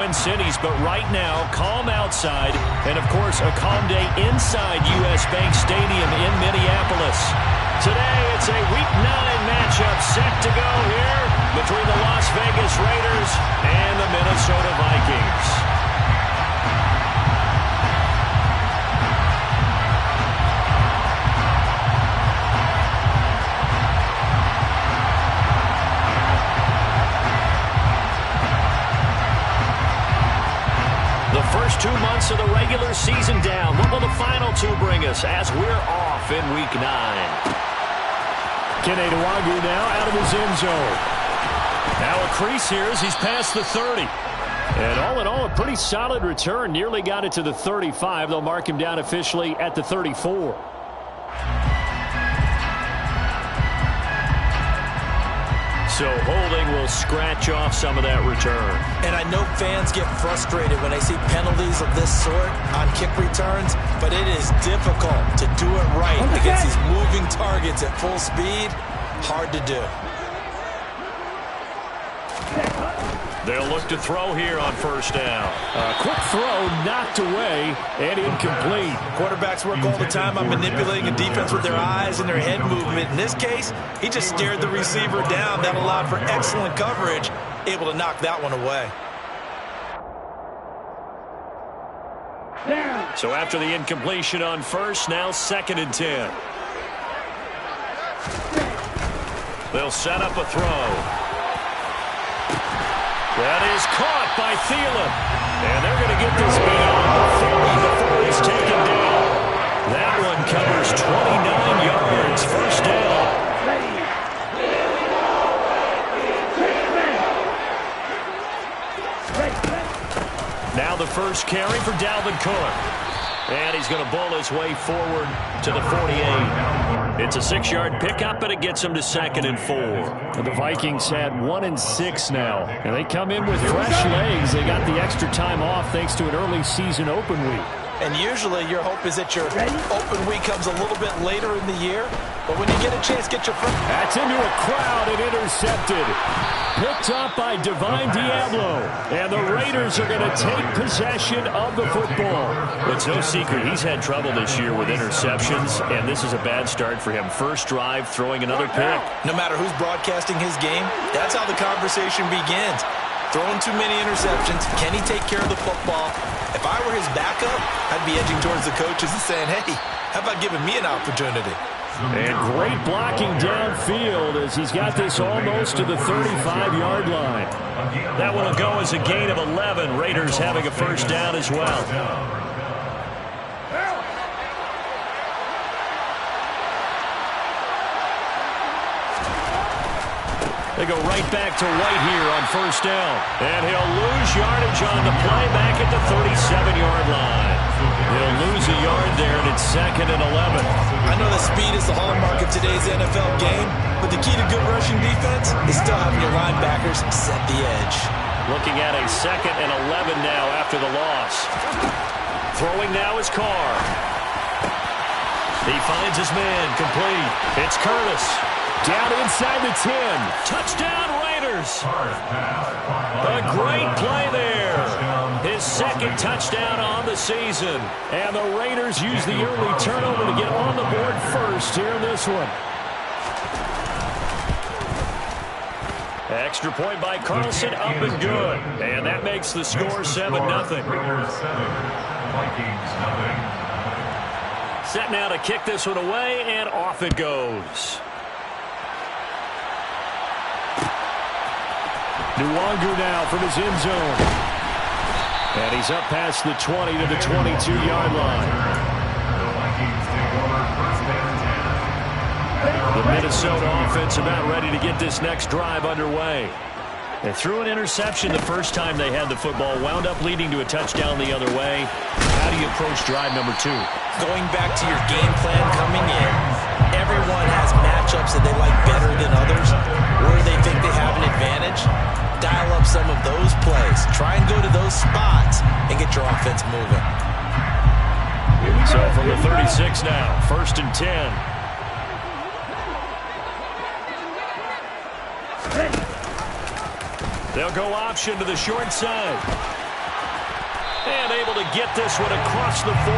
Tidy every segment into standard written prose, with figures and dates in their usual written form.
Twin Cities, but right now, calm outside, and of course, a calm day inside U.S. Bank Stadium in Minneapolis. Today, it's a Week 9 matchup set to go here between the Las Vegas Raiders and the Minnesota Vikings. The first 2 months of the regular season down. What will the final 2 bring us as we're off in Week 9? Kene Nwangu now out of his end zone. Now a crease here as he's past the 30. And all in all, a pretty solid return. Nearly got it to the 35. They'll mark him down officially at the 34. So holding will scratch off some of that return. And I know fans get frustrated when they see penalties of this sort on kick returns, but it is difficult to do it right against these moving targets at full speed. Hard to do. They'll look to throw here on first down. A quick throw knocked away and incomplete. Quarterbacks work all the time on manipulating a defense with their eyes and their head movement. In this case, he just stared the receiver down. That allowed for excellent coverage, able to knock that one away. So after the incompletion on first, now 2nd and 10. They'll set up a throw. That is caught by Thielen. And they're going to get this beyond the 30 before he's taken down. That one covers 29 yards. First down. Now the first carry for Dalvin Cook. And he's going to bull his way forward to the 48. It's a 6-yard pickup, and it gets him to 2nd and 4. The Vikings had 1-6 now, and they come in with fresh legs. They got the extra time off thanks to an early season open week. And usually your hope is that your open week comes a little bit later in the year. But when you get a chance, get your first. That's into a crowd and intercepted. Picked up by Divine Diablo. And the Raiders are going to take possession of the football. It's no secret he's had trouble this year with interceptions, and this is a bad start for him. First drive, throwing another pick. No matter who's broadcasting his game, that's how the conversation begins. Throwing too many interceptions. Can he take care of the football? If I were his backup, I'd be edging towards the coaches and saying, hey, how about giving me an opportunity? And great blocking downfield as he's got this almost to the 35-yard line. That one will go as a gain of 11. Raiders having a first down as well. They go right back to White here on first down. And he'll lose yardage on the play back at the 37-yard line. He'll lose a yard there, and it's 2nd and 11. I know that speed is the hallmark of today's NFL game, but the key to good rushing defense is still having your linebackers set the edge. Looking at a 2nd and 11 now after the loss. Throwing now is Carr. He finds his man complete. It's Curtis. Down inside the 10. Touchdown, Raiders. A great play there. His 2nd touchdown on the season. And the Raiders use the early turnover to get on the board first here in this one. Extra point by Carlson, up and good. And that makes the score 7-0. Set now to kick this one away, and off it goes. Nwangu now from his end zone. And he's up past the 20 to the 22-yard line. The Minnesota offense about ready to get this next drive underway. They threw an interception the first time they had the football, wound up leading to a touchdown the other way. How do you approach drive number 2? Going back to your game plan coming in, everyone has matchups that they like better than others, where they think they have an advantage. Dial up some of those plays. Try and go to those spots and get your offense moving. So from the 36 now, 1st and 10. They'll go option to the short side. to get this one across the 45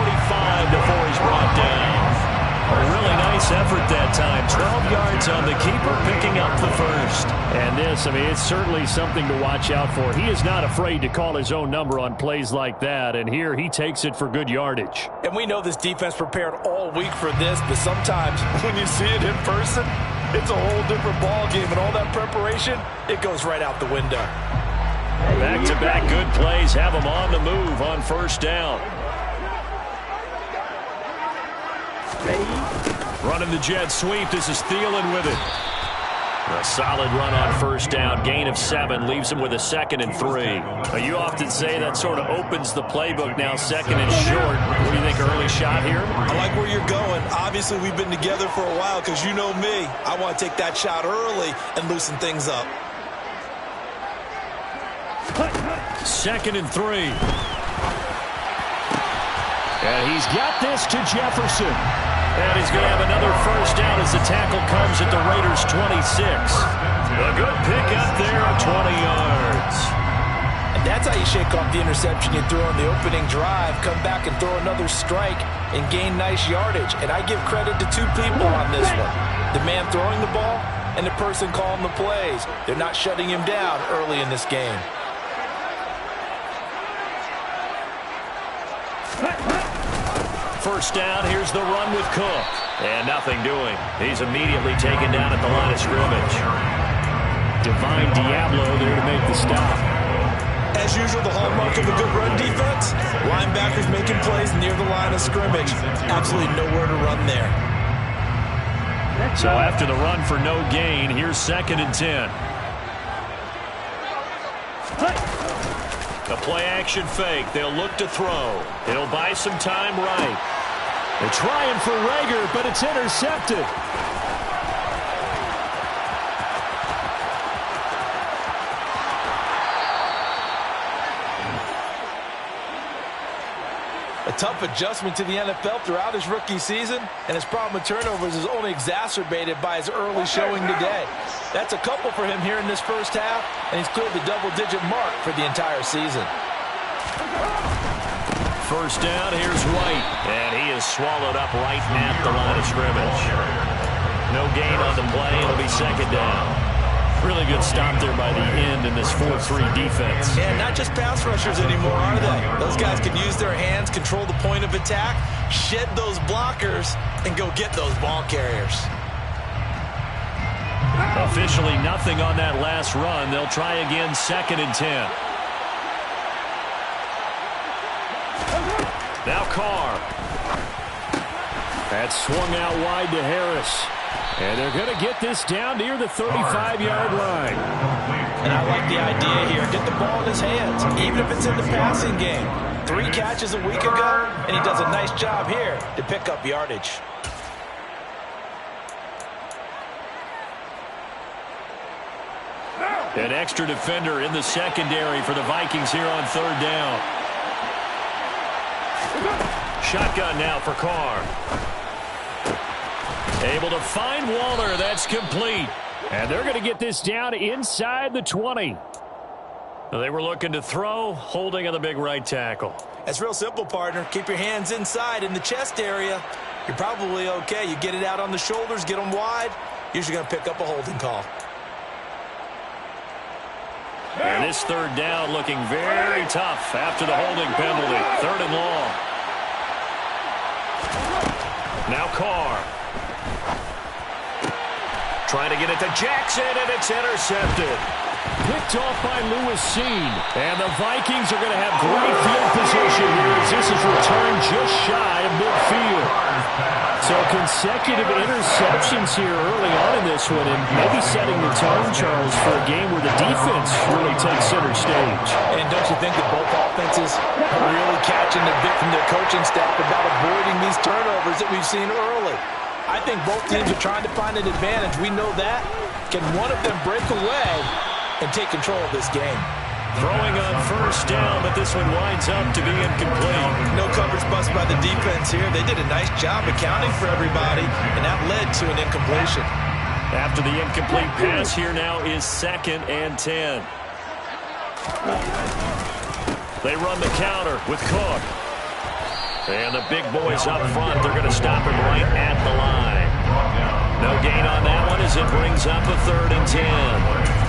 before he's brought down. A really nice effort that time. 12 yards on the keeper, picking up the first. And this, I mean, it's certainly something to watch out for. He is not afraid to call his own number on plays like that, and here he takes it for good yardage. And we know this defense prepared all week for this, but sometimes when you see it in person, it's a whole different ball game, and all that preparation, it goes right out the window. Back-to-back good plays have him on the move on first down. Running the jet sweep. This is Thielen with it. A solid run on first down. Gain of 7 leaves him with a 2nd and 3. Now, you often say that sort of opens the playbook now, 2nd and short. What do you think, early shot here? I like where you're going. Obviously, we've been together for a while because you know me. I want to take that shot early and loosen things up. 2nd and 3. And he's got this to Jefferson. And he's going to have another first down as the tackle comes at the Raiders' 26. A good pickup there of 20 yards. And that's how you shake off the interception you threw on the opening drive, come back and throw another strike and gain nice yardage. And I give credit to 2 people on this one. The man throwing the ball and the person calling the plays. They're not shutting him down early in this game. First down, here's the run with Cook. And nothing doing. He's immediately taken down at the line of scrimmage. Divine Diablo there to make the stop. As usual, the hallmark of a good run defense, linebackers making plays near the line of scrimmage. Absolutely nowhere to run there. So after the run for no gain, here's 2nd and 10. The play-action fake. They'll look to throw. It'll buy some time right. They're trying for Rager, but it's intercepted. A tough adjustment to the NFL throughout his rookie season, and his problem with turnovers is only exacerbated by his early showing today. That's a couple for him here in this first half, and he's cleared the double-digit mark for the entire season. First down, here's White, and he is swallowed up right at the line of scrimmage. No gain on the play. It'll be 2nd down. Really good stop there by the end in this 4-3 defense. And not just pass rushers anymore, are they? Those guys can use their hands, control the point of attack, shed those blockers, and go get those ball carriers. Officially nothing on that last run. They'll try again, 2nd and 10. Now Carr. That's swung out wide to Harris. And they're going to get this down near the 35-yard line. And I like the idea here. Get the ball in his hands, even if it's in the passing game. 3 catches a week ago, and he does a nice job here to pick up yardage. An extra defender in the secondary for the Vikings here on 3rd down. Shotgun now for Carr. Able to find Waller. That's complete. And they're going to get this down inside the 20. They were looking to throw, holding on the big right tackle. It's real simple, partner. Keep your hands inside in the chest area. You're probably okay. You get it out on the shoulders, get them wide. Usually going to pick up a holding call. And this 3rd down looking very tough after the holding penalty. 3rd and long. Now Carr. Trying to get it to Jackson, and it's intercepted. Picked off by Lewis Seen. And the Vikings are going to have great field position here as this is returned just shy of midfield. So consecutive interceptions here early on in this one, and maybe setting the tone, Charles, for a game where the defense really takes center stage. And don't you think that both offenses are really catching the bit from their coaching staff about avoiding these turnovers that we've seen early? I think both teams are trying to find an advantage. We know that. Can one of them break away and take control of this game? Throwing on first down, but this one winds up to be incomplete. No coverage bust by the defense here. They did a nice job accounting for everybody, and that led to an incompletion. After the incomplete pass, here now is 2nd and 10. They run the counter with Cook. And the big boys up front, they're going to stop him right at the line. No gain on that one as it brings up a 3rd and 10.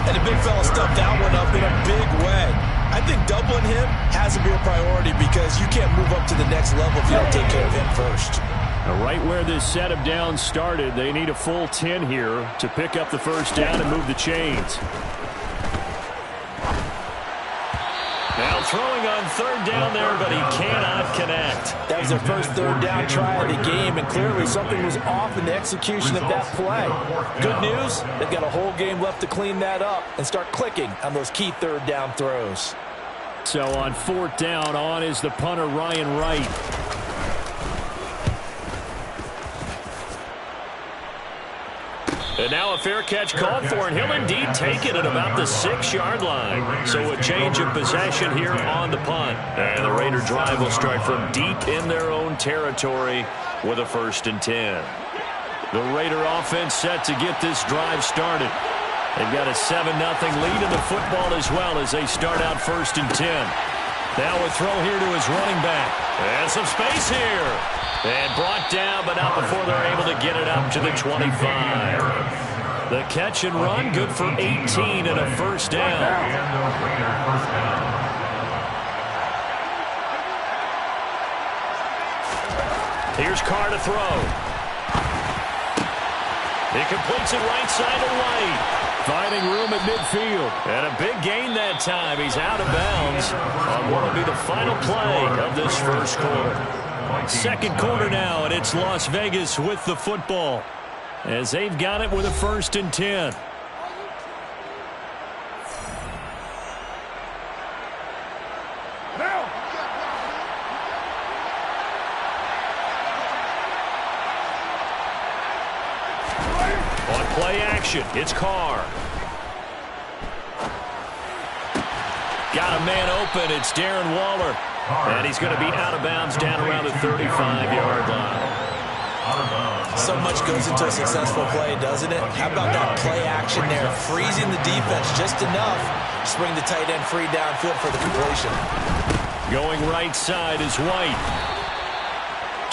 And the big fella stuffed that one up in a big way. I think doubling him has to be a priority because you can't move up to the next level if you don't take care of him first. Now, right where this set of downs started, they need a full 10 here to pick up the first down and move the chains. Now throwing on 3rd down there, but he cannot connect. That was their first 3rd down try of the game, and clearly something was off in the execution of that play. Good news, they've got a whole game left to clean that up and start clicking on those key 3rd down throws. So on 4th down, on is the punter Ryan Wright. And now a fair catch called for, and he'll indeed take it at about the 6-yard line. So a change of possession here on the punt. And the Raider drive will start from deep in their own territory with a 1st and 10. The Raider offense set to get this drive started. They've got a 7-0 lead in the football as well as they start out 1st and 10. Now a throw here to his running back. And some space here. And brought down, but not before they're able to get it up to the 25. The catch and run, good for 18 and a 1st down. Here's Carr to throw. He completes it right side to White. Finding room at midfield. And a big gain that time. He's out of bounds on what will be the final play of this first quarter. 2nd quarter now, and it's Las Vegas with the football as they've got it with a 1st and 10. On play action, it's Carr. Got a man open. It's Darren Waller. And he's going to be out of bounds down around the 35-yard line. So much goes into a successful play, doesn't it? How about that play action there? Freezing the defense just enough to bring the tight end free downfield for the completion. Going right side is White.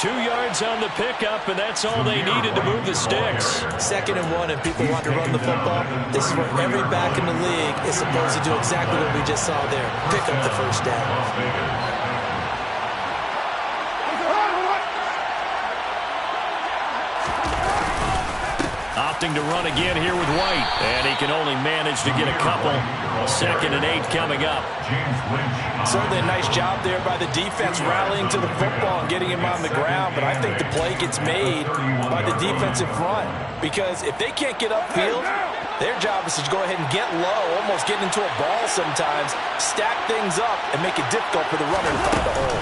2 yards on the pickup, and that's all they needed to move the sticks. 2nd and 1, and people want to run the football. This is where every back in the league is supposed to do exactly what we just saw there. Pick up the first down. Opting to run again here with White. And he can only manage to get a couple. 2nd and 8 coming up. Certainly a nice job there by the defense rallying to the football and getting him on the ground. But I think the play gets made by the defensive front. Because if they can't get upfield, their job is to go ahead and get low, almost get into a ball sometimes, stack things up, and make it difficult for the runner to find a hole.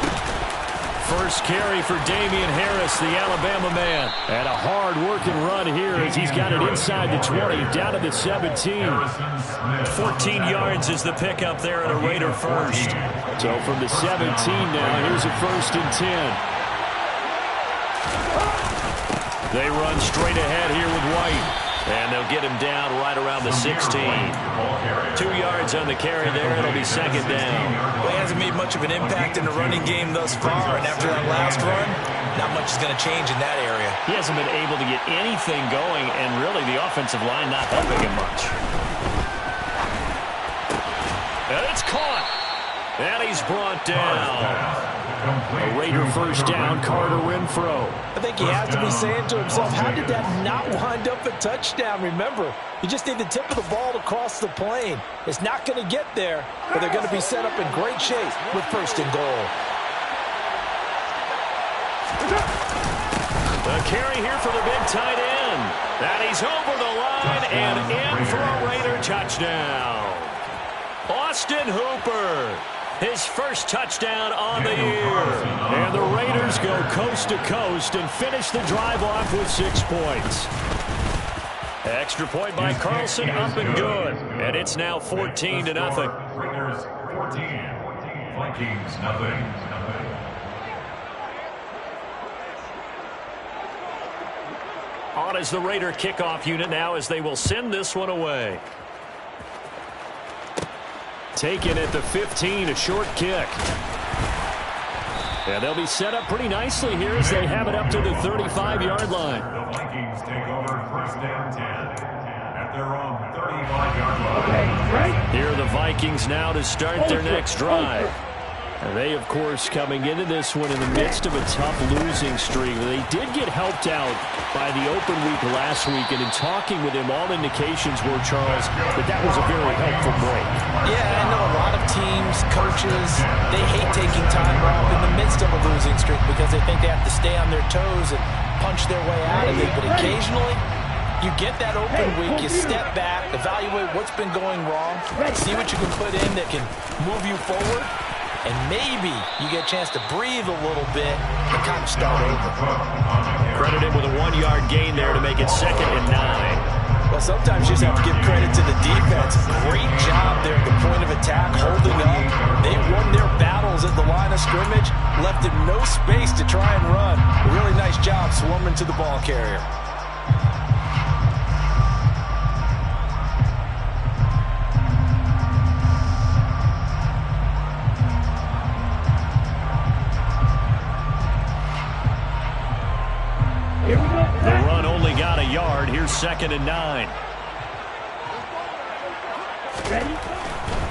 First carry for Damian Harris, the Alabama man. And a hard-working run here as he's got it inside the 20, down to the 17. 14 yards is the pickup there at a Raider first. So from the 17 now, here's a 1st and 10. They run straight ahead here with White. And they'll get him down right around the 16. 2 yards on the carry there. It'll be 2nd down. Well, he hasn't made much of an impact in the running game thus far. And after that last run, not much is going to change in that area. He hasn't been able to get anything going, and really the offensive line not helping him much. And it's caught. And he's brought down. A Raider first down, Carter Renfro. I think he has to be saying to himself, how did that not wind up a touchdown? Remember, you just need the tip of the ball to cross the plane. It's not going to get there, but they're going to be set up in great shape with 1st and goal. The carry here for the big tight end. And he's over the line and in for a Raider touchdown. Austin Hooper. His first touchdown on the year. And the Raiders go coast to coast and finish the drive off with 6 points. Extra point by Carlson, up and good. And it's now 14-0. Raiders 14, Vikings nothing. On is the Raider kickoff unit now as they will send this one away. Taken at the 15, a short kick. And they'll be set up pretty nicely here as they have it up to the 35-yard line. The Vikings take over first down 10 at their own 35-yard line. Here are the Vikings now to start their next drive. And they, of course, coming into this one in the midst of a tough losing streak. They did get helped out by the open week last week, and in talking with him, all indications were, Charles, that was a very helpful break. Yeah, I know a lot of teams, coaches, they hate taking time off in the midst of a losing streak because they think they have to stay on their toes and punch their way out of it. But occasionally, you get that open week, you step back, evaluate what's been going wrong, see what you can put in that can move you forward, and maybe you get a chance to breathe a little bit and kind of start over. Credited with a 1-yard gain there to make it 2nd and 9. Well, sometimes you just have to give credit to the defense. Great job there at the point of attack, holding up. They won their battles at the line of scrimmage, left them no space to try and run. A really nice job swarming to the ball carrier. The run only got a yard. Here's 2nd and 9.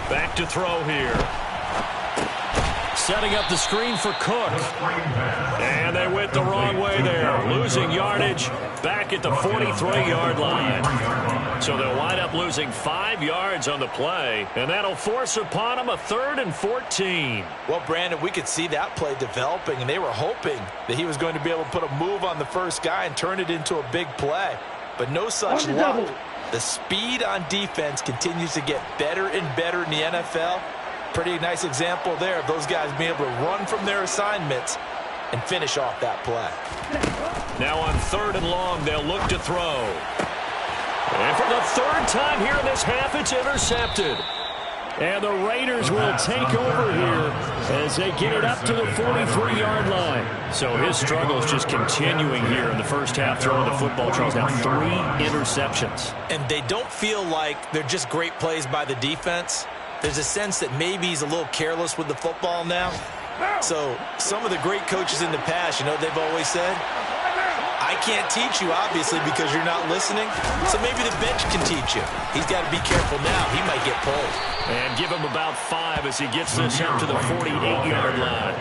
Back to throw here. Setting up the screen for Cook. And they went the wrong way there. Losing yardage back at the 43-yard line. So they'll wind up losing 5 yards on the play. And that'll force upon them a 3rd and 14. Well, Brandon, we could see that play developing, and they were hoping that he was going to be able to put a move on the first guy and turn it into a big play. But no such luck. The speed on defense continues to get better and better in the NFL. Pretty nice example there of those guys being able to run from their assignments and finish off that play. Now on 3rd and long, they'll look to throw. And for the 3rd time here in this half, it's intercepted. And the Raiders will take over here as they get it up to the 43-yard line. So his struggles just continuing here in the first half, throwing the football. Charles, now 3 interceptions. And they don't feel like they're just great plays by the defense. There's a sense that maybe he's a little careless with the football now. So some of the great coaches in the past, you know, they've always said, I can't teach you, obviously, because you're not listening. So maybe the bench can teach you. He's got to be careful now. He might get pulled. And give him about 5 as he gets this up to the 48-yard line.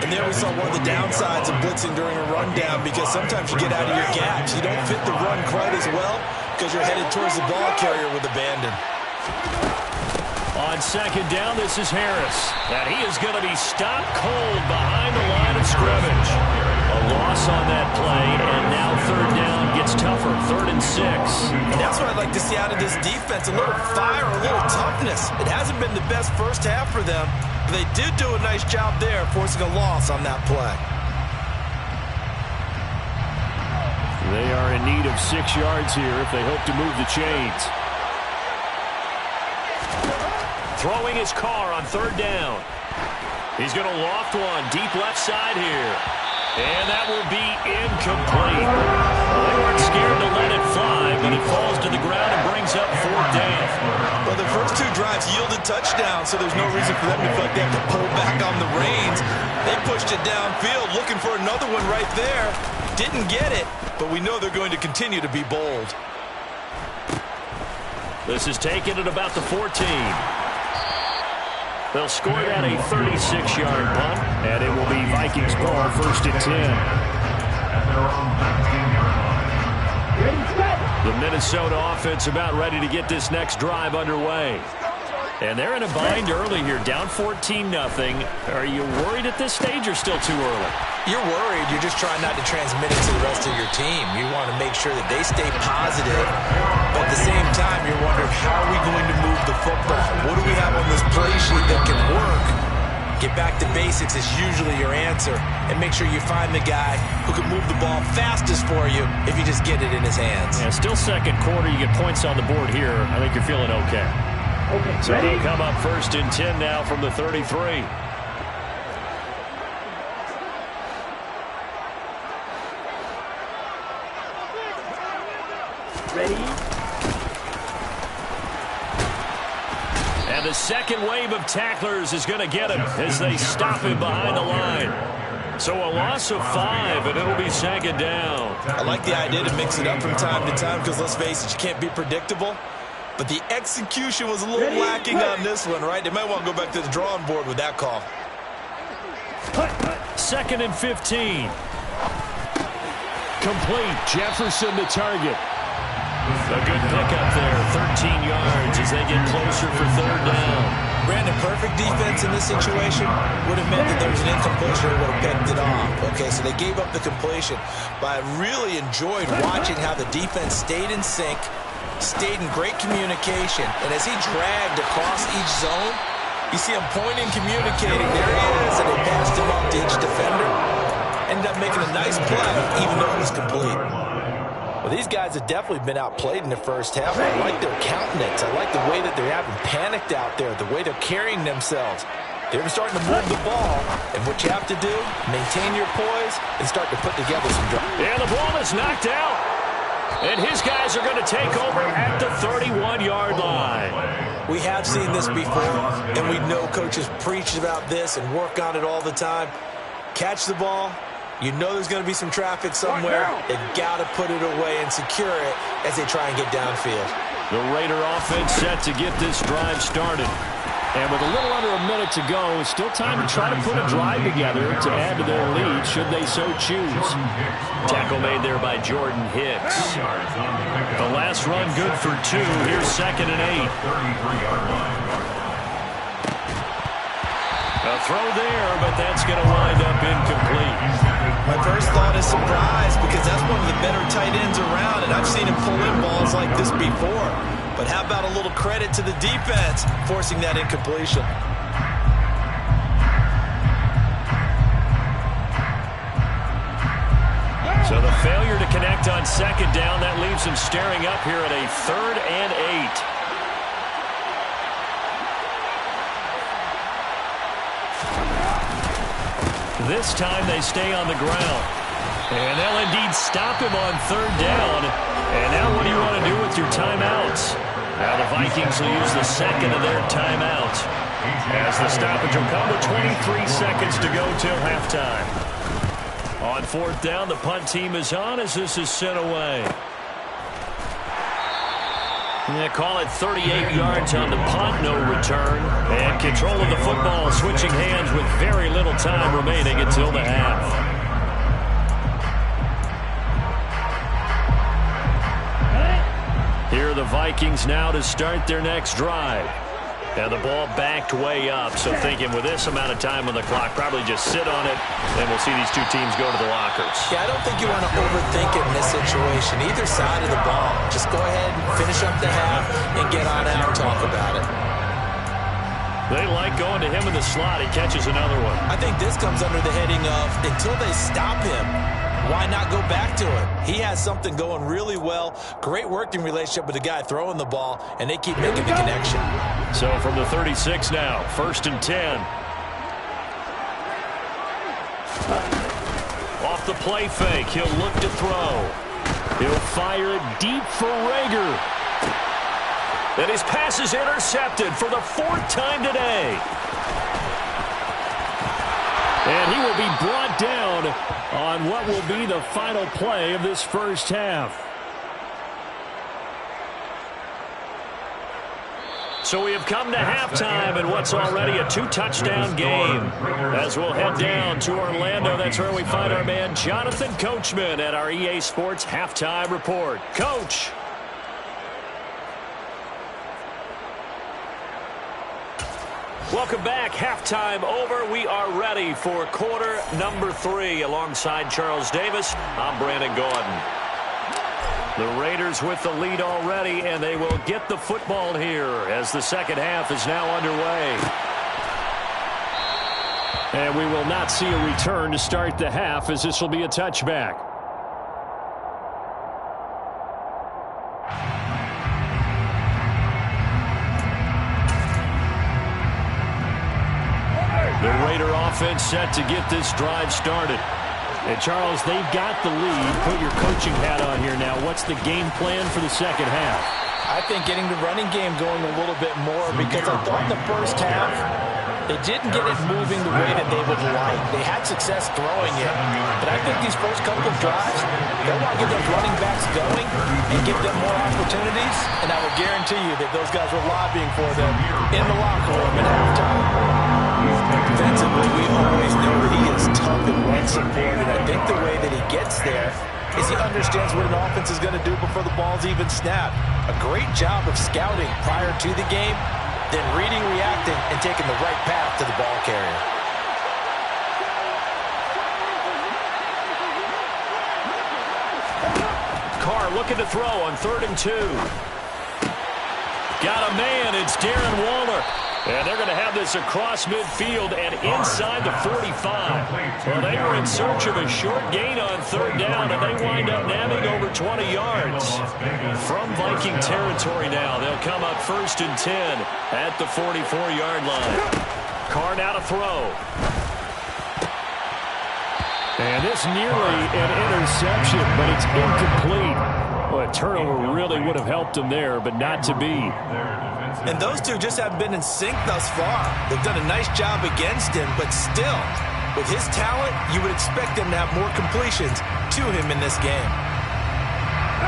And there we saw one of the downsides of blitzing during a rundown, because sometimes you get out of your gaps. You don't fit the run quite as well because you're headed towards the ball carrier with abandon. On 2nd down, this is Harris. And he is going to be stopped cold behind the line of scrimmage. A loss on that play, and now 3rd down gets tougher. 3rd and 6. And that's what I'd like to see out of this defense. A little fire, a little toughness. It hasn't been the best first half for them, but they did do a nice job there, forcing a loss on that play. They are in need of 6 yards here if they hope to move the chains. Throwing his car on 3rd down. He's going to loft one deep left side here. And that will be incomplete. They weren't scared to let it fly, but it falls to the ground and brings up 4th down. Well, the first 2 drives yielded touchdowns, so there's no reason for them to feel like they have to pull back on the reins. They pushed it downfield, looking for another one right there. Didn't get it, but we know they're going to continue to be bold. This is taken at about the 14. They'll score that a 36-yard punt, and it will be Vikings ball, 1st and 10. The Minnesota offense about ready to get this next drive underway. And they're in a bind early here, down 14-0. Are you worried at this stage or still too early? You're worried. You're just trying not to transmit it to the rest of your team. You want to make sure that they stay positive. But at the same time, you're wondering, how are we going to move the football? What do we have on this play sheet that can work? Get back to basics is usually your answer. And make sure you find the guy who can move the ball fastest for you if you just get it in his hands. Yeah, still 2nd quarter. You get points on the board here. I think you're feeling okay. So they'll come up 1st and 10 now from the 33. Ready? And the the second wave of tacklers is going to get him as they stop him behind the line. So a loss of 5, and it'll be second down. I like the idea to mix it up from time to time because, let's face it, you can't be predictable. But the execution was a little lacking on this one, right? They might want to go back to the drawing board with that call. 2nd and 15. Complete. Jefferson to target. A good pickup there. 13 yards as they get closer for 3rd down. Brandon, perfect defense in this situation would have meant that there was an incompletion that would have picked it off. Okay, so they gave up the completion. But I really enjoyed watching how the defense stayed in sync, stayed in great communication. And as he dragged across each zone, you see him pointing, communicating. There he is, and they passed him up to each defender. Ended up making a nice play, even though it was complete. Well, these guys have definitely been outplayed in the first half. I like their countenance. I like the way that they're having panicked out there, the way they're carrying themselves. They're starting to move the ball, and what you have to do, maintain your poise and start to put together some drives. And the ball is knocked out. And his guys are going to take over at the 31-yard line. We have seen this before, and we know coaches preach about this and work on it all the time. Catch the ball. You know there's going to be some traffic somewhere. They've got to put it away and secure it as they try and get downfield. The Raider offense set to get this drive started. And with a little under a minute to go, it's still time to try to put a drive together to add to their lead, should they so choose. Tackle made there by Jordan Hicks. The last run good for 2. Here's 2nd and 8. A throw there, but that's going to wind up incomplete. My first thought is surprise, because that's one of the better tight ends around, and I've seen him pull in balls like this before. But how about a little credit to the defense forcing that incompletion? So the failure to connect on 2nd down, that leaves him staring up here at a 3rd and 8. This time they stay on the ground. And they'll indeed stop him on 3rd down. And now what do you want to do with your timeouts? Now the Vikings will use the 2nd of their timeouts, as the stoppage will come with 23 seconds to go till halftime. On 4th down, the punt team is on as this is sent away. They call it 38 yards on the punt, no return. And control of the football switching hands with very little time remaining until the half. Here are the Vikings now to start their next drive. And the ball backed way up, so thinking with this amount of time on the clock, probably just sit on it, and we'll see these two teams go to the lockers. Yeah, I don't think you want to overthink it in this situation. Either side of the ball. Just go ahead and finish up the half and get on out and talk about it. They like going to him in the slot. He catches another one. I think this comes under the heading of, until they stop him, why not go back to it? He has something going really well. Great working relationship with the guy throwing the ball, and they keep making the connection. So from the 36 now, 1st and 10. Off the play fake, he'll look to throw. He'll fire it deep for Rager. And his pass is intercepted for the 4th time today. And he will be brought down on what will be the final play of this first half. So we have come to halftime in what's already a 2-touchdown game. As we'll head down to Orlando, that's where we find our man Jonathan Coachman at our EA Sports Halftime Report. Coach. Welcome back. Halftime over. We are ready for quarter number 3. Alongside Charles Davis, I'm Brandon Gordon. The Raiders with the lead already, and they will get the football here as the second half is now underway. And we will not see a return to start the half, as this will be a touchback. The Raider offense set to get this drive started. And Charles, they've got the lead. Put your coaching hat on here now. What's the game plan for the second half? I think getting the running game going a little bit more, because I thought in the first half they didn't get it moving the way that they would like. They had success throwing it, but I think these first couple of drives, they want to get those running backs going and give them more opportunities, and I will guarantee you that those guys were lobbying for them in the locker room at halftime. Defensively, we always know he is tough and run support, and I think the way that he gets there is he understands what an offense is going to do before the ball's even snapped. A great job of scouting prior to the game, then reading, reacting, and taking the right path to the ball carrier. Carr looking to throw on 3rd and 2. Got a man. It's Darren Waller. And they're going to have this across midfield and inside the 45. Well, they were in search of a short gain on 3rd down, and they wind up nabbing over 20 yards. From Viking territory now, they'll come up 1st and 10 at the 44-yard line. Carr now to throw. And this nearly an interception, but it's incomplete. Well, a turnover really would have helped him there, but not to be. And those two just haven't been in sync thus far. They've done a nice job against him, but still, with his talent, you would expect him to have more completions to him in this game.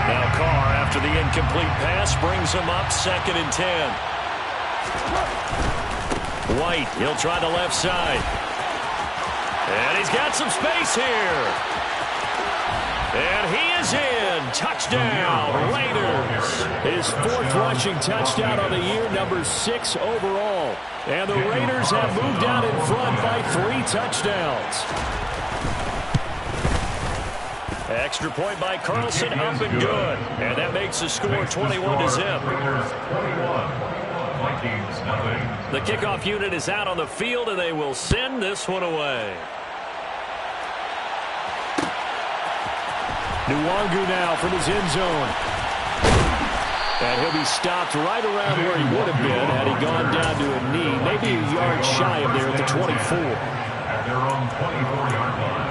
Now Carr, after the incomplete pass, brings him up 2nd and 10. White, he'll try the left side. And he's got some space here. And he is in. Touchdown, Raiders. His 4th rushing touchdown on the year, number 6 overall. And the Raiders have moved out in front by 3 touchdowns. Extra point by Carlson, up and good. And that makes the score 21-0. The kickoff unit is out on the field, and they will send this one away. Nwangu now from his end zone. And he'll be stopped right around where he would have been had he gone down to a knee, maybe a yard shy of there at the 24. At their own 24-yard line.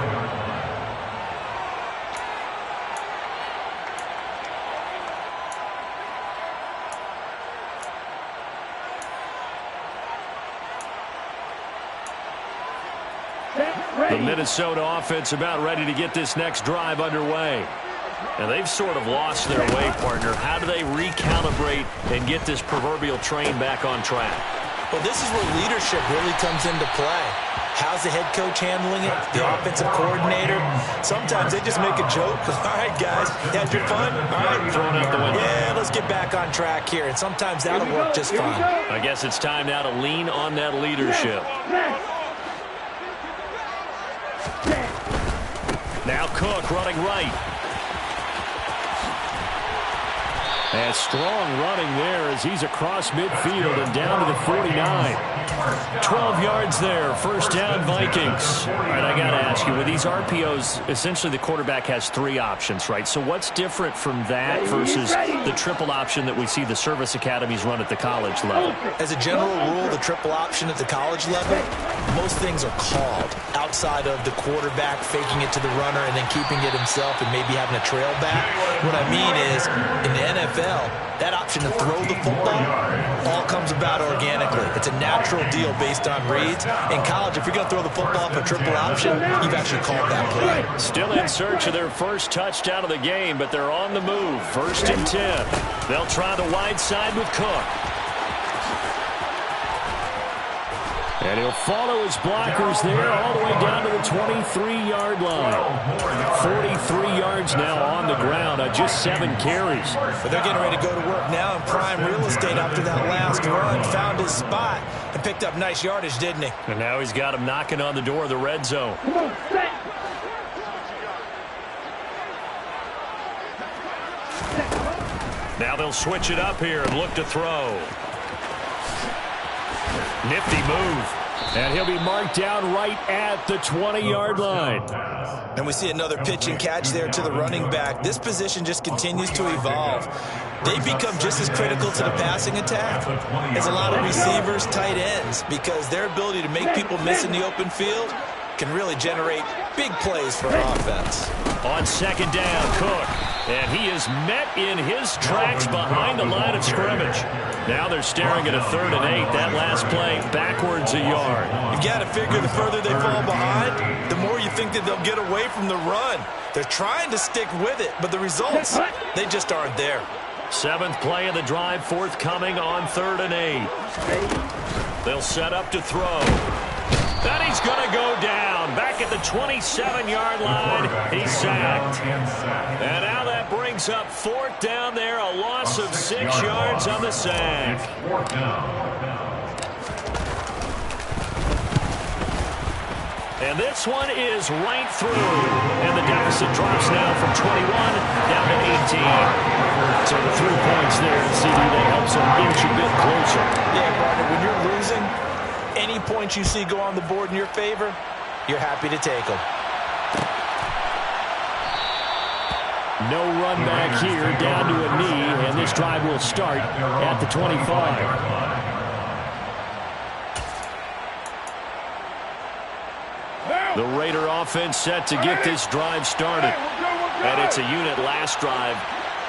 The Minnesota offense about ready to get this next drive underway. And they've sort of lost their way, partner. How do they recalibrate and get this proverbial train back on track? Well, this is where leadership really comes into play. How's the head coach handling it? The offensive coordinator? Sometimes they just make a joke. All right, guys, you had your fun? All right, throwing out the window. Yeah, let's get back on track here. And sometimes that'll work just fine. I guess it's time now to lean on that leadership. Now Cook running right. And strong running there as he's across midfield and down to the 49. 12 yards there, 1st down Vikings. All right, I got to ask you, with these RPOs, essentially the quarterback has 3 options, right? So what's different from that versus the triple option that we see the service academies run at the college level? As a general rule, the triple option at the college level, most things are called outside of the quarterback faking it to the runner and then keeping it himself and maybe having a trail back. What I mean is, in the NFL, that option to throw the football all comes about organically. It's a natural deal based on reads. In college, if you're going to throw the football for triple option, you've actually called that play. Still in search of their first touchdown of the game, but they're on the move. 1st and 10. They'll try the wide side with Cook. And he'll follow his blockers there all the way down to the 23-yard line. 43 yards now on the ground on just 7 carries. But they're getting ready to go to work now in prime real estate after that last run. Found his spot and picked up nice yardage, didn't he? And now he's got him knocking on the door of the red zone. Now they'll switch it up here and look to throw. Nifty move. And he'll be marked down right at the 20-yard line. And we see another pitch and catch there to the running back. This position just continues to evolve. They become just as critical to the passing attack as a lot of receivers, tight ends, because their ability to make people miss in the open field can really generate big plays for an offense. On second down, Cook. And he is met in his tracks behind the line of scrimmage. Now they're staring at a 3rd and 8. That last play backwards a yard. You've got to figure the further they fall behind, the more you think that they'll get away from the run. They're trying to stick with it, but the results, they just aren't there. 7th play of the drive forthcoming on 3rd and 8. They'll set up to throw. And he's going to go down. Back at the 27-yard line, he's sacked. And now that brings up 4th down there, a loss of 6 yards on the sack. And this one is right through. And the deficit drops now from 21 down to 18. So the 3 points there, CD, they help some inch a bit closer. Yeah, partner, when you're losing, any points you see go on the board in your favor, you're happy to take them. No run back here, down to a knee, and this drive will start at the 25. The Raider offense set to get this drive started. And it's a unit last drive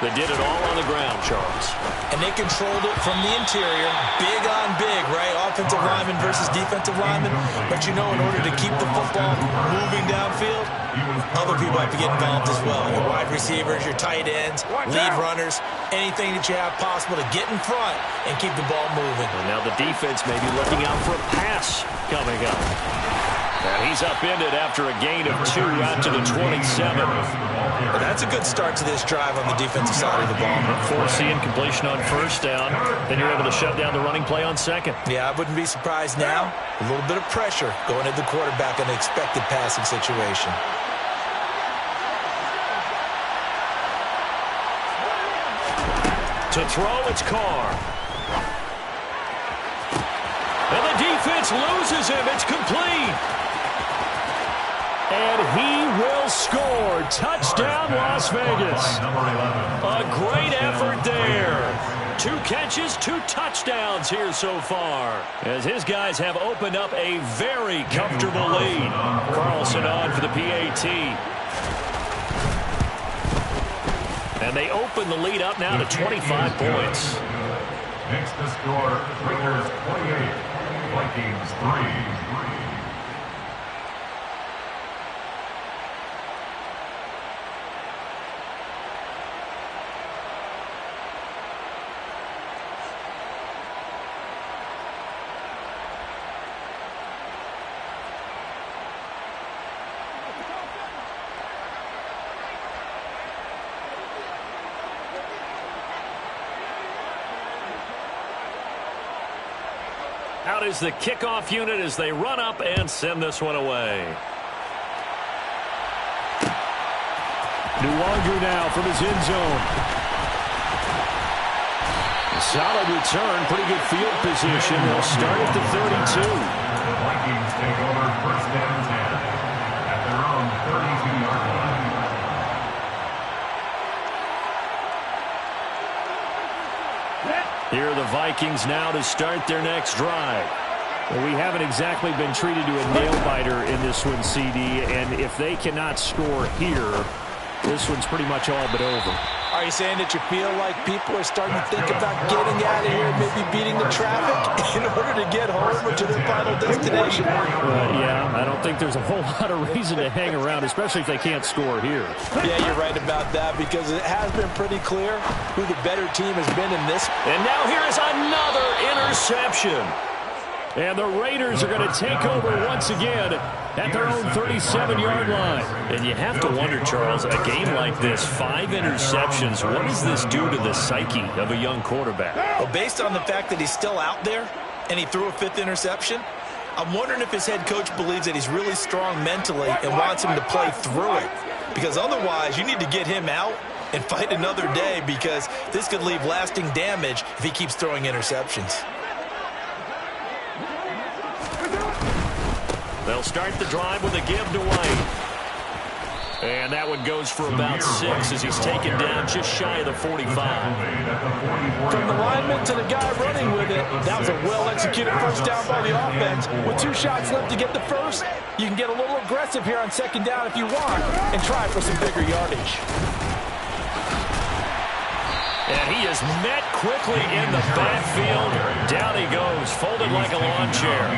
that did it all on the ground, Charles. And they controlled it from the interior, big on big, right? Offensive lineman versus defensive lineman. But you know, in order to keep the football moving downfield, other people have to get involved as well. Your wide receivers, your tight ends, lead runners, anything that you have possible to get in front and keep the ball moving. And now the defense may be looking out for a pass coming up. And he's upended after a gain of 2 out to the 27. Well, that's a good start to this drive on the defensive side of the ball. Forcing completion on 1st down. Then you're able to shut down the running play on 2nd. Yeah, I wouldn't be surprised now. A little bit of pressure going at the quarterback in an expected passing situation. To throw, it's Carr. And the defense loses him. It's complete. And he will score. Touchdown, Las Vegas. A great effort there. 2 catches, 2 touchdowns here so far, as his guys have opened up a very comfortable lead. Carlson on for the PAT. And they open the lead up now to 25 points. Next to score, Raiders 28, Vikings 3. Out is the kickoff unit as they run up and send this one away. Nuwanger now from his end zone. Solid return, pretty good field position. They'll start at the 32. The Vikings take over 1st and 10 at their own 32-yard line. Here are the Vikings now to start their next drive. Well, we haven't exactly been treated to a nail-biter in this one, CD, and if they cannot score here, this one's pretty much all but over. Are you saying that you feel like people are starting to think about getting out of here, maybe beating the traffic in order to get home or to their final destination? Yeah, I don't think there's a whole lot of reason to hang around, especially if they can't score here. Yeah, you're right about that, because it has been pretty clear who the better team has been in this. And now here is another interception. And the Raiders are going to take over once again at their own 37-yard line. And you have to wonder, Charles, a game like this, 5 interceptions, what does this do to the psyche of a young quarterback? Well, based on the fact that he's still out there and he threw a 5th interception, I'm wondering if his head coach believes that he's really strong mentally and wants him to play through it. Because otherwise, you need to get him out and fight another day, because this could leave lasting damage if he keeps throwing interceptions. They'll start the drive with a give to White. And that one goes for about 6 as he's taken down just shy of the 45. From the lineman to the guy running with it, that was a well-executed first down by the offense. With 2 shots left to get the first, you can get a little aggressive here on second down if you want and try for some bigger yardage. And he is met quickly in the backfield. Down he goes, folded like a lawn chair.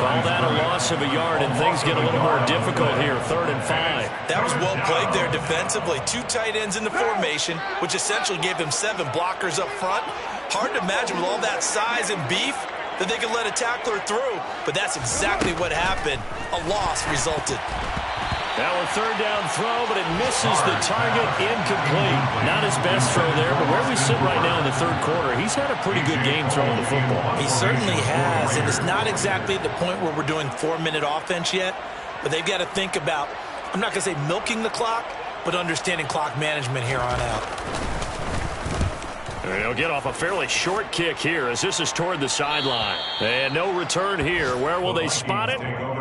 Call that a loss of a yard, and things get a little more difficult here, 3rd and 5. That was well played there defensively. 2 tight ends in the formation, which essentially gave them 7 blockers up front. Hard to imagine with all that size and beef that they could let a tackler through, but that's exactly what happened. A loss resulted. Now a 3rd down throw, but it misses the target, incomplete. Not his best throw there, but where we sit right now in the 3rd quarter, he's had a pretty good game throwing the football. He certainly has, and it's not exactly at the point where we're doing 4-minute offense yet, but they've got to think about, I'm not going to say milking the clock, but understanding clock management here on out. And he'll get off a fairly short kick here as this is toward the sideline. And no return here. Where will they spot it?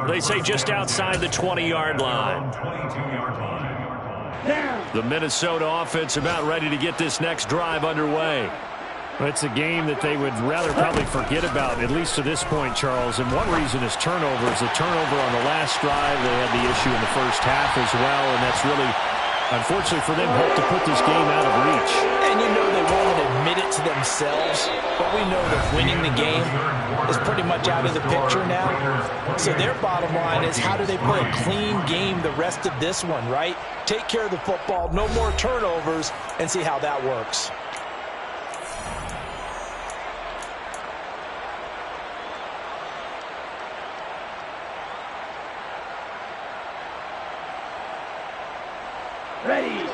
They say just outside the 20-yard line. The Minnesota offense about ready to get this next drive underway. It's a game that they would rather probably forget about, at least to this point, Charles. And one reason is turnovers. The turnover on the last drive, they had the issue in the first half as well, and that's really, unfortunately for them, helped to put this game out of reach. And you know they won't admit it to themselves, but we know that winning the game is pretty much out of the picture now. So their bottom line is, how do they play a clean game the rest of this one, right? Take care of the football, no more turnovers, and see how that works. Ready.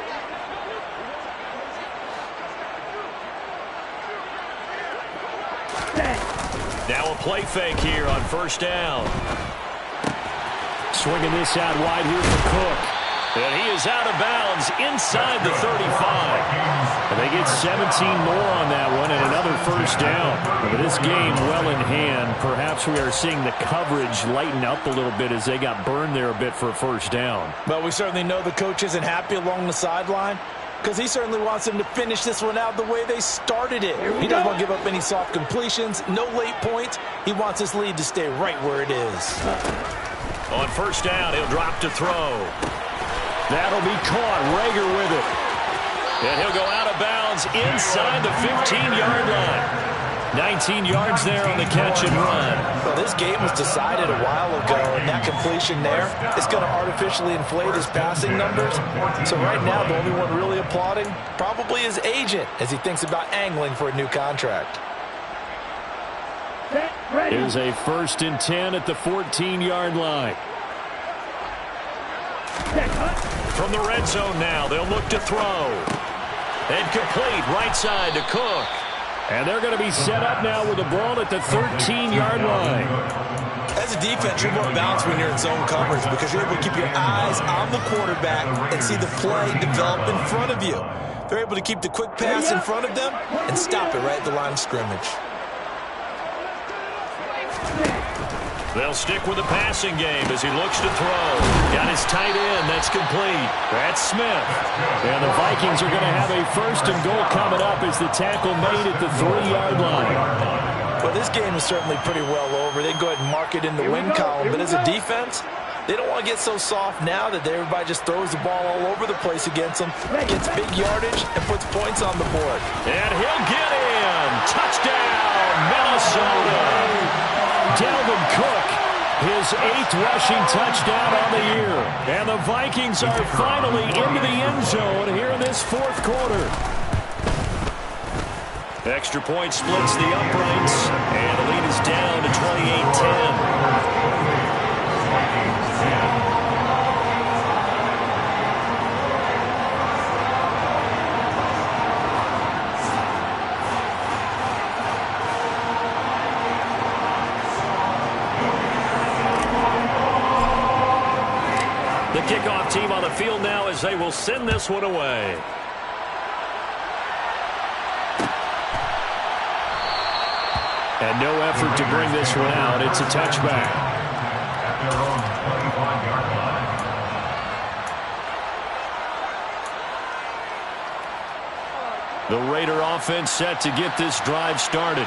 Now a play fake here on 1st down. Swinging this out wide here for Cook. And he is out of bounds inside the 35. And they get 17 more on that one and another 1st down. But this game well in hand. Perhaps we are seeing the coverage lighten up a little bit as they got burned there a bit for a 1st down. But we certainly know the coach isn't happy along the sideline, because he certainly wants them to finish this one out the way they started it. He doesn't want to give up any soft completions, no late points. He wants his lead to stay right where it is. On 1st down, he'll drop to throw. That'll be caught. Rager with it. And he'll go out of bounds inside the 15-yard line. 19 yards there on the catch and run. Well, this game was decided a while ago, and that completion there is going to artificially inflate his passing numbers. So right now, the only one really applauding probably his agent as he thinks about angling for a new contract. Here's a 1st and 10 at the 14-yard line. From the red zone now, they'll look to throw. And complete right side to Cook. And they're going to be set up now with the ball at the 13-yard line. As a defense, you're more balanced when you're in zone coverage because you're able to keep your eyes on the quarterback and see the play develop in front of you. They're able to keep the quick pass in front of them and stop it right at the line of scrimmage. They'll stick with the passing game as he looks to throw. Got his tight end. That's complete. That's Smith. And the Vikings are going to have a 1st and goal coming up as the tackle made at the 3-yard line. Well, this game is certainly pretty well over. They can go ahead and mark it in the win column. But as a defense, they don't want to get so soft now that everybody just throws the ball all over the place against them, gets big yardage, and puts points on the board. And he'll get in. Touchdown, Minnesota. Dalvin Cook, his 8th rushing touchdown on the year. And the Vikings are finally into the end zone here in this 4th quarter. Extra point splits the uprights, and the lead is down to 28-10. The kickoff team on the field now as they will send this one away. And no effort to bring this one out. It's a touchback. The Raider offense set to get this drive started.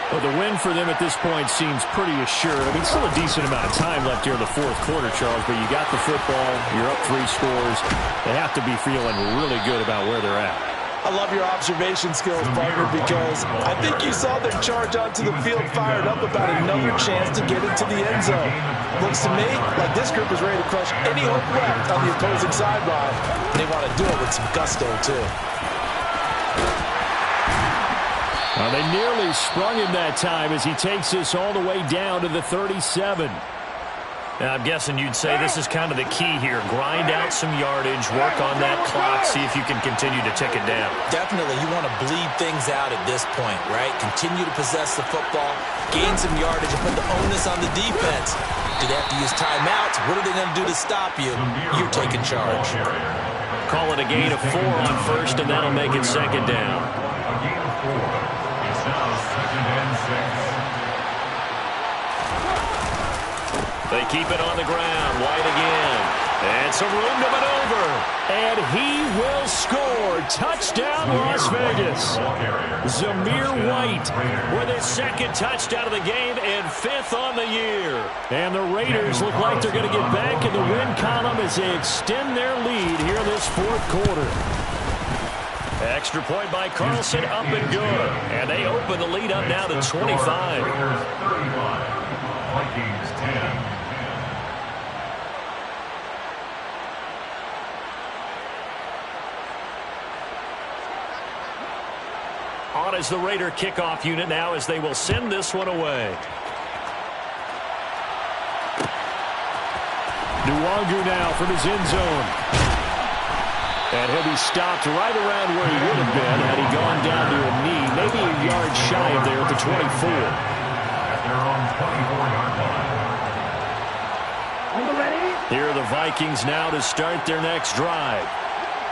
Well, the win for them at this point seems pretty assured. I mean, still a decent amount of time left here in the fourth quarter, Charles, but you got the football, you're up 3 scores. They have to be feeling really good about where they're at. I love your observation skills, partner, because I think you saw them charge onto the field fired up about another chance to get into the end zone. Looks to me like this group is ready to crush any hope left on the opposing sideline. They want to do it with some gusto, too. They nearly sprung him that time as he takes this all the way down to the 37. Now, I'm guessing you'd say this is kind of the key here. Grind out some yardage, work on that clock, see if you can continue to tick it down. Definitely, you want to bleed things out at this point, right? Continue to possess the football, gain some yardage, and put the onus on the defense. Do they have to use timeouts? What are they going to do to stop you? You're taking charge. Call it a gain of 4 on first, and that'll make it second down. A gain of 4. It's now 2nd and 6. They keep it on the ground. White again. And some room to maneuver. And he will score. Touchdown, Las Vegas. Zamir White with his 2nd touchdown of the game and 5th on the year. And the Raiders look like they're going to get back in the win column as they extend their lead here in this 4th quarter. Extra point by Carlson, up and good. And they open the lead up now to 25. Raiders 35. Vikings 10. On is the Raider kickoff unit now as they will send this one away. Nwangu now from his end zone. And he'll be stopped right around where he would have been had he gone down to a knee, maybe a yard shy of there at the 24. At their own 24-yard line. Here are the Vikings now to start their next drive.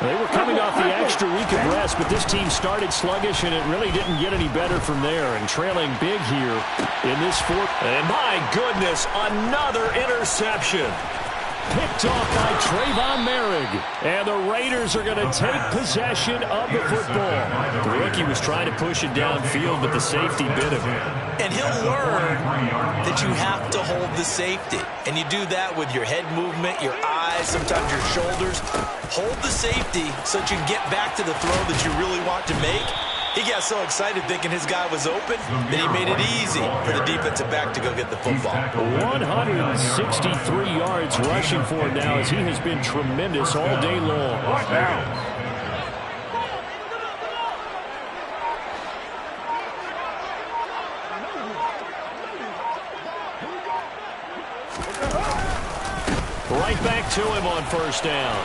They were coming off the extra week of rest, but this team started sluggish, and it really didn't get any better from there. And trailing big here in this 4th. And my goodness, another interception. Picked off by Trayvon Merrick. And the Raiders are going to take possession of the football. The rookie was trying to push it downfield, but the safety bit him. And he'll learn that you have to hold the safety. And you do that with your head movement, your eyes, sometimes your shoulders. Hold the safety so that you can get back to the throw that you really want to make. He got so excited thinking his guy was open that he made it easy for the defensive back to go get the football. 163 yards rushing for him now as he has been tremendous all day long. Right back to him on first down.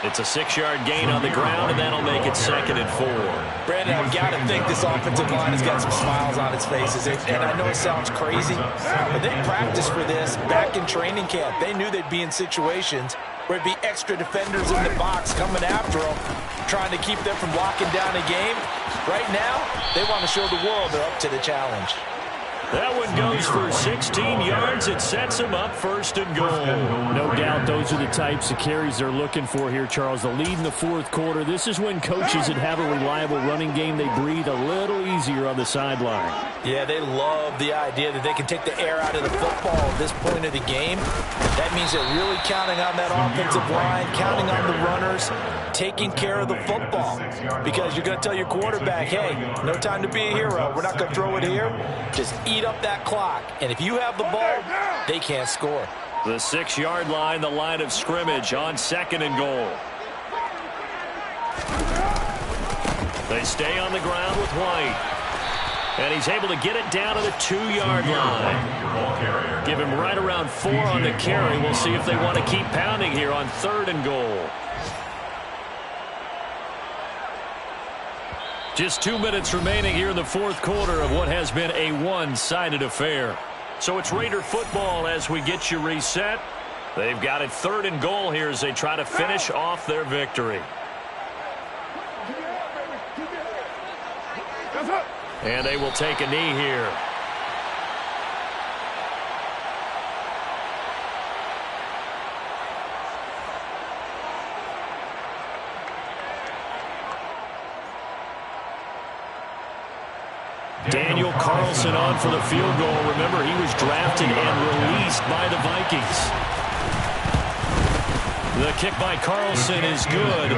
It's a 6-yard gain on the ground, and that'll make it 2nd and 4. Brandon, I've got to think this offensive line has got some smiles on its faces. And I know it sounds crazy, but they practiced for this back in training camp. They knew they'd be in situations where it'd be extra defenders in the box coming after them, trying to keep them from locking down a game. Right now, they want to show the world they're up to the challenge. That one goes for 16 yards. It sets him up 1st and goal. No doubt those are the types of carries they're looking for here, Charles. The lead in the 4th quarter. This is when coaches that have a reliable running game, they breathe a little easier on the sideline. Yeah, they love the idea that they can take the air out of the football at this point of the game. That means they're really counting on that offensive line, counting on the runners, taking care of the football. Because you're going to tell your quarterback, hey, no time to be a hero. We're not going to throw it here. Just eat up that clock. And if you have the ball, they can't score. The 6-yard line, the line of scrimmage on 2nd and goal. They stay on the ground with White. And he's able to get it down to the 2-yard line. Give him right around 4 on the carry. We'll see if they want to keep pounding here on 3rd and goal. Just 2 minutes remaining here in the 4th quarter of what has been a one-sided affair. So it's Raider football as we get you reset. They've got it 3rd and goal here as they try to finish off their victory. And they will take a knee here. Carlson on for the field goal. Remember, he was drafted and released by the Vikings. The kick by Carlson is good.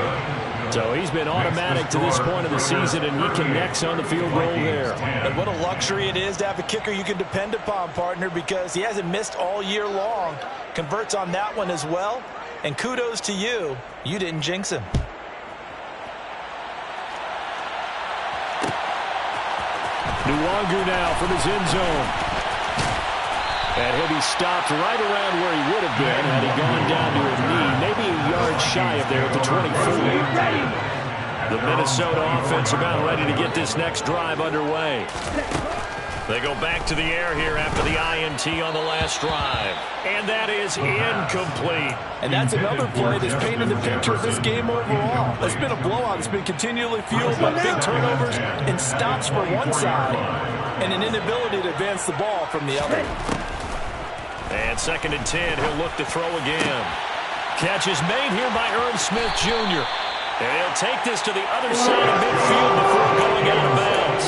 So he's been automatic to this point of the season, and he connects on the field goal there. And what a luxury it is to have a kicker you can depend upon, partner, because he hasn't missed all year long. Converts on that one as well. And kudos to you. You didn't jinx him. Nwangu now from his end zone. And he'll be stopped right around where he would have been had he gone down to a knee, maybe a yard shy of there at the 24. The Minnesota offense about ready to get this next drive underway. They go back to the air here after the INT on the last drive. And that is incomplete. And that's another play that's painted the picture of this game overall. It's been a blowout. It's been continually fueled by big turnovers and stops for one side and an inability to advance the ball from the other. And 2nd and 10, he'll look to throw again. Catch is made here by Irv Smith Jr. And he'll take this to the other side of midfield before going out of bounds.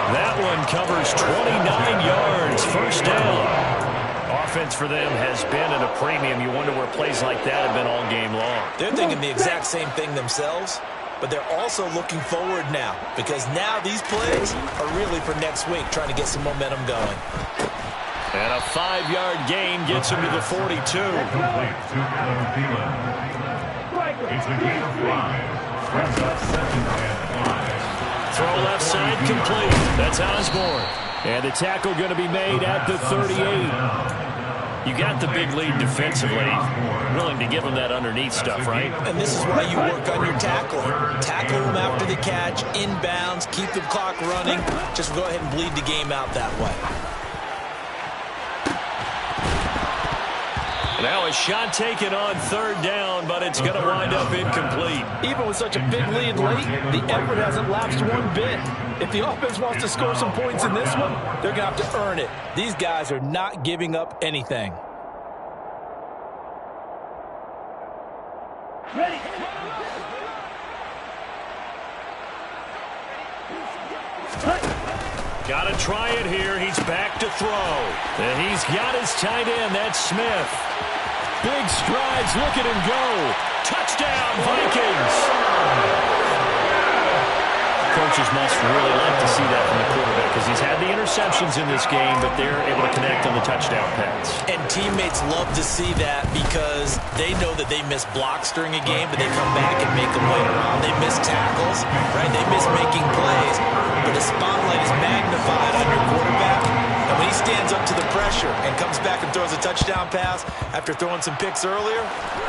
That one covers 29 yards, first down. Offense for them has been at a premium. You wonder where plays like that have been all game long. They're thinking the exact same thing themselves, but they're also looking forward now because now these plays are really for next week, trying to get some momentum going. And a 5-yard gain gets him to the 42. It's a gain of 5. Brings up 2nd and 5. Throw left side complete. That's Osborne. And the tackle going to be made at the 38. You got the big lead defensively. Willing to give him that underneath stuff, right? And this is why you work on your tackling. Tackle him after the catch, inbounds, keep the clock running. Just go ahead and bleed the game out that way. Now a shot taken on 3rd down, but it's going to wind up incomplete. Even with such a big lead late, the effort hasn't lapsed one bit. If the offense wants to score some points in this one, they're going to have to earn it. These guys are not giving up anything. Ready. Got to try it here. He's back to throw. And he's got his tight end. That's Smith. Big strides. Look at him go. Touchdown, Vikings. Coaches must really like to see that from the quarterback because he's had the interceptions in this game, but they're able to connect on the touchdown pass. And teammates love to see that because they know that they miss blocks during a game, but they come back and make them later on. They miss tackles, right? They miss making plays, but the spotlight is magnified on your quarterback. And when he stands up to the pressure and comes back and throws a touchdown pass after throwing some picks earlier,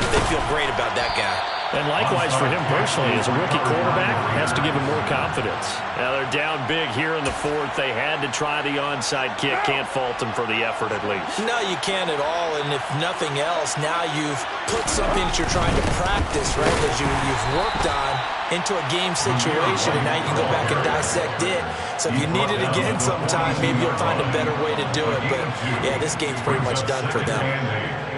they feel great about that guy. And likewise for him personally, as a rookie quarterback, has to give him more confidence. Now they're down big here in the 4th. They had to try the onside kick. Can't fault them for the effort at least. No, you can't at all. And if nothing else, now you've put something that you're trying to practice, right, that you've worked on into a game situation, and now you can go back and dissect it. So if you need it again sometime, maybe you'll find a better way to do it. But, yeah, this game's pretty much done for them.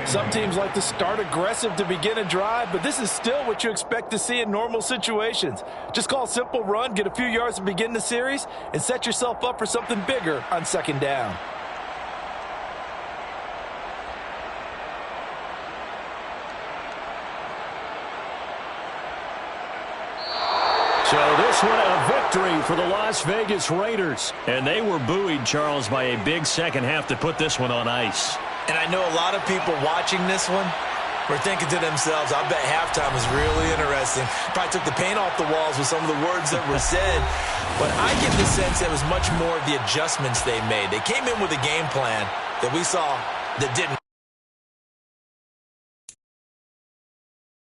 Some teams like to start aggressive to begin a drive, but this is still what you expect to see in normal situations. Just call a simple run, get a few yards to begin the series, and set yourself up for something bigger on 2nd down. So this one a victory for the Las Vegas Raiders. And they were buoyed, Charles, by a big second half to put this one on ice. And I know a lot of people watching this one were thinking to themselves, I bet halftime was really interesting. Probably took the paint off the walls with some of the words that were said. But I get the sense it was much more of the adjustments they made. They came in with a game plan that we saw that didn't